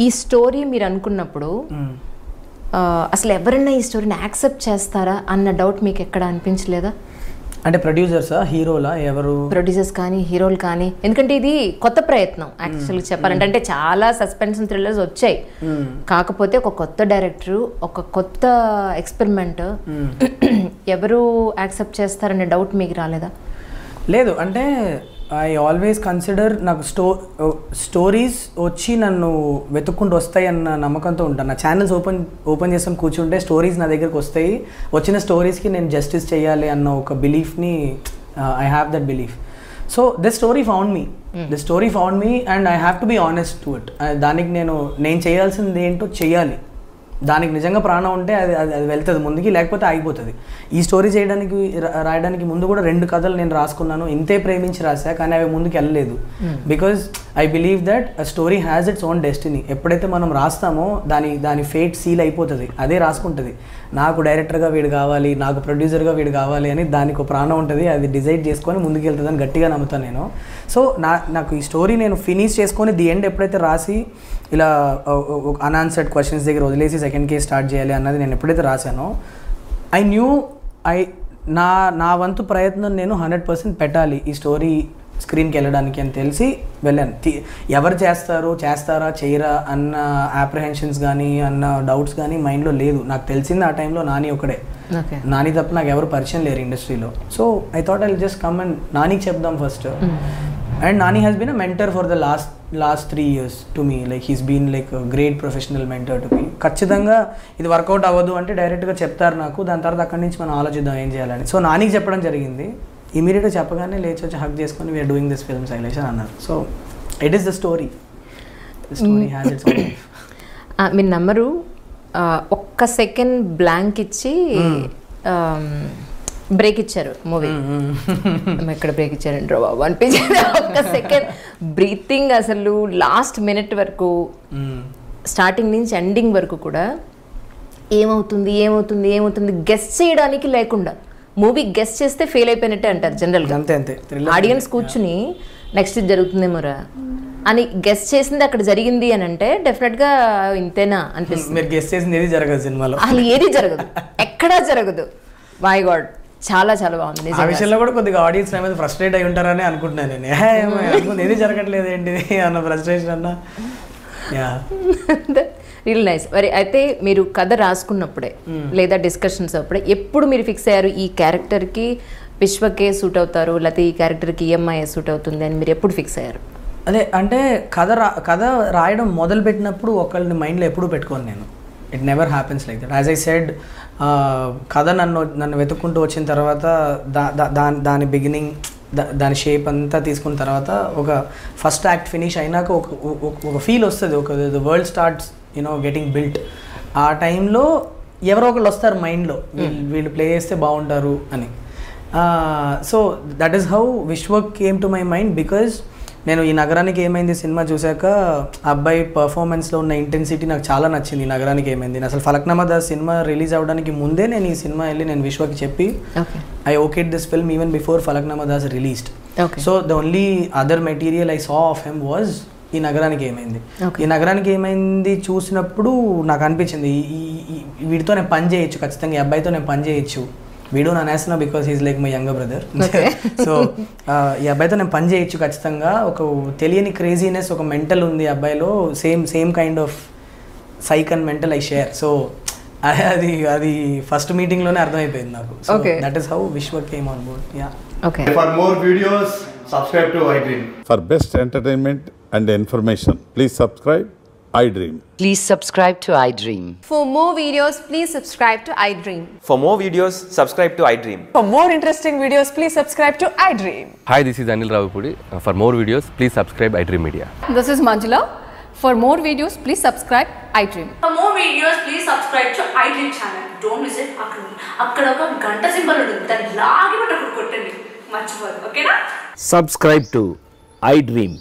ఈ స్టోరీ మీరు అనుకున్నప్పుడు అసలు ఎవరైనా ఈ స్టోరీని యాక్సెప్ట్ చేస్తారా అన్న డౌట్ మీకు ఎక్కడ అనిపించలేదా? అంటే ప్రొడ్యూసర్సా, హీరోలా, ఎవరు? ప్రొడ్యూసర్స్ కానీ హీరోలు కానీ, ఎందుకంటే ఇది కొత్త ప్రయత్నం యాక్చువల్గా చెప్పాలంటే. అంటే చాలా సస్పెన్స్ థ్రిల్లర్స్ వచ్చాయి, కాకపోతే ఒక కొత్త డైరెక్టర్, ఒక కొత్త ఎక్స్పెరిమెంట్, ఎవరు యాక్సెప్ట్ చేస్తారనే డౌట్ మీకు రాలేదా? లేదు, అంటే ఐ ఆల్వేస్ కన్సిడర్ నాకు స్టోరీస్ వచ్చి నన్ను వెతుక్కుంటూ వస్తాయి అన్న నమ్మకంతో ఉంటాను. నా ఛానల్స్ ఓపెన్ చేసాం కూర్చుంటే స్టోరీస్ నా దగ్గరకు వస్తాయి. వచ్చిన స్టోరీస్కి నేను జస్టిస్ చేయాలి అన్న ఒక బిలీఫ్ని I have that belief. So this story found me and I have to be honest to it. దానికి నేను చేయాల్సింది ఏంటో చెయ్యాలి. దానికి నిజంగా ప్రాణం ఉంటే అది వెళ్తుంది ముందుకి, లేకపోతే ఆగిపోతుంది. ఈ స్టోరీ రాయడానికి ముందు కూడా 2 కథలు నేను రాసుకున్నాను. ఇంతే ప్రేమించి రాసా, కానీ అవి ముందుకు వెళ్ళలేదు. Because I believe that a story has its own destiny. ఎప్పుడైతే మనం రాస్తామో దాని ఫేట్ సీల్ అయిపోతుంది, అదే రాసుకుంటుంది. నాకు డైరెక్టర్గా వీడు కావాలి, నాకు ప్రొడ్యూసర్గా వీడు కావాలి అని దానికి ఒక ప్రాణం ఉంటుంది. అది డిసైడ్ చేసుకొని ముందుకు వెళ్తుందని గట్టిగా నమ్ముతాను నేను. సో నాకు ఈ స్టోరీ నేను ఫినిష్ చేసుకొని ది ఎండ్ ఎప్పుడైతే రాసి ఇలా అన్ఆన్సర్డ్ క్వశ్చన్స్ దగ్గర వదిలేసి సెకండ్ కేస్ స్టార్ట్ చేయాలి అన్నది నేను ఎప్పుడైతే రాశానో ఐ న్యూ నా వంతు ప్రయత్నం నేను 100% పెట్టాలి ఈ స్టోరీ స్క్రీన్కి వెళ్ళడానికి అని తెలిసి వెళ్ళాను. ఎవరు చేస్తారా చేయరా అన్న అప్రిహెన్షన్స్ కానీ అన్న డౌట్స్ కానీ మైండ్లో లేదు. నాకు తెలిసింది ఆ టైంలో నాని ఒకడే. నాని తప్ప నాకు ఎవరు పరిచయం లేరు ఇండస్ట్రీలో. So I thought I just come and నానికి చెప్దాం first. And Nani has been a mentor for the last 3 years to me. Like he's been like a great professional mentor to me. ఖచ్చితంగా ఇది వర్కౌట్ అవ్వదు అంటే డైరెక్ట్గా చెప్తారు నాకు. దాని తర్వాత అక్కడి నుంచి మనం ఆలోచిద్దాం ఏం చేయాలని. సో నానికి చెప్పడం జరిగింది. ఇమీడియట్గా చెప్పగానే లేచి వచ్చి హక్ చేసుకొని we're doing this film Shailesh అని అన్నారు. So it is the story has its own life. మీరు నమ్మరు, ఒక్క సెకండ్ బ్లాంక్ ఇచ్చి బ్రేక్ ఇచ్చారు మూవీ. ఎక్కడ బ్రేక్ ఇచ్చారంటారు బాబు అనిపించింది. ఒక్క సెకండ్ బ్రీతింగ్, అసలు లాస్ట్ మినిట్ వరకు, స్టార్టింగ్ నుంచి ఎండింగ్ వరకు కూడా ఏమవుతుంది గెస్ట్ చేయడానికి లేకుండా, మూవీ గెస్ట్ చేస్తే ఫెయిల్ అయిపోయినట్టే అంటారు జనరల్గా. ఆడియన్స్ కూర్చుని నెక్స్ట్ ఇది జరుగుతుందేమోరా అని గెస్ట్ చేసింది అక్కడ జరిగింది అని అంటే డెఫినెట్గా ఇంతేనా అనిపిస్తుంది. అసలు ఏది జరగదు, ఎక్కడా జరగదు. మై గాడ్, చాలా చాలా బాగుంది. ఆ విషయంలో కూడా కొద్దిగా ఆడియన్స్ మీద ఫ్రస్ట్రేట్ అయి ఉంటారని అనుకుంటున్నాను నేను. ఏది జరగట్లేదు ఏంటి అన్న ఫ్రస్ట్రేషన్ అన్న. Real nice. మరి అయితే మీరు కథ రాసుకున్నప్పుడే లేదా డిస్కషన్స్ అప్పుడే ఎప్పుడు మీరు ఫిక్స్ అయ్యారు ఈ క్యారెక్టర్కి విశ్వకే సూట్ అవుతారు, లేకపోతే ఈ క్యారెక్టర్కి EMI సూట్ అవుతుంది అని మీరు ఎప్పుడు ఫిక్స్ అయ్యారు? అదే అంటే కథ రాయడం మొదలు పెట్టినప్పుడు ఒకళ్ళని మైండ్లో ఎప్పుడూ పెట్టుకోను నేను. It never happens like that. As I said, కథ నన్ను వెతుక్కుంటూ వచ్చిన తర్వాత దాని బిగినింగ్, దాని షేప్ అంతా తీసుకున్న తర్వాత ఒక ఫస్ట్ యాక్ట్ ఫినిష్ అయినాక ఒక ఫీల్ వస్తుంది. The world starts getting built. ఆ టైంలో ఎవరో ఒకళ్ళు వస్తారు మైండ్లో, వీళ్ళు ప్లే చేస్తే బాగుంటారు అని. So that is how Vishwa came to my mind. Because నేను ఈ నగరానికి ఏమైంది సినిమా చూశాక అబ్బాయి పర్ఫార్మెన్స్లో ఉన్న ఇంటెన్సిటీ నాకు చాలా నచ్చింది. ఈ నగరానికి ఏమైంది, అసలు ఫలక్నామా దాస్ సినిమా రిలీజ్ అవ్వడానికి ముందే నేను ఈ సినిమా వెళ్ళి నేను విశ్వకి చెప్పి I okayed this film even before Falaknuma Das released. So the only other material I saw of him was ఈ నగరానికి ఏమైంది. ఈ నగరానికి ఏమైంది చూసినప్పుడు నాకు అనిపించింది వీడితో నేను పని చేయొచ్చు, ఖచ్చితంగా ఈ అబ్బాయితో నేను పని చేయొచ్చు. వీడు నా నేస్తున్నా because he's like my younger brother. So ఈ అబ్బాయితో నేను పని చేయొచ్చు ఖచ్చితంగా. ఒక తెలియని క్రేజీనెస్, ఒక మెంటల్ ఉంది అబ్బాయిలో, same kind of psych and mental I share. So అది ఫస్ట్ మీటింగ్లోనే అర్థమైపోయింది నాకు. So that is how Vishwa came on board. For more videos subscribe to iDream. For best entertainment and information, please subscribe iDream. Please subscribe to iDream. For more videos, please subscribe to iDream. For more videos, subscribe to iDream. For more interesting videos, please subscribe to iDream. Hi, this is Anil Ravipudi. For more videos, please subscribe iDream Media. This is Manjula. For more videos, please subscribe iDream. For more videos, please subscribe to iDream channel. Don't miss it. అక్కడ ఒక గంట symbol ఉంటుంది, దాన్ని లాగి పట్టుకొని కొట్టండి, మర్చిపోదు. ఓకేనా? Subscribe to iDream.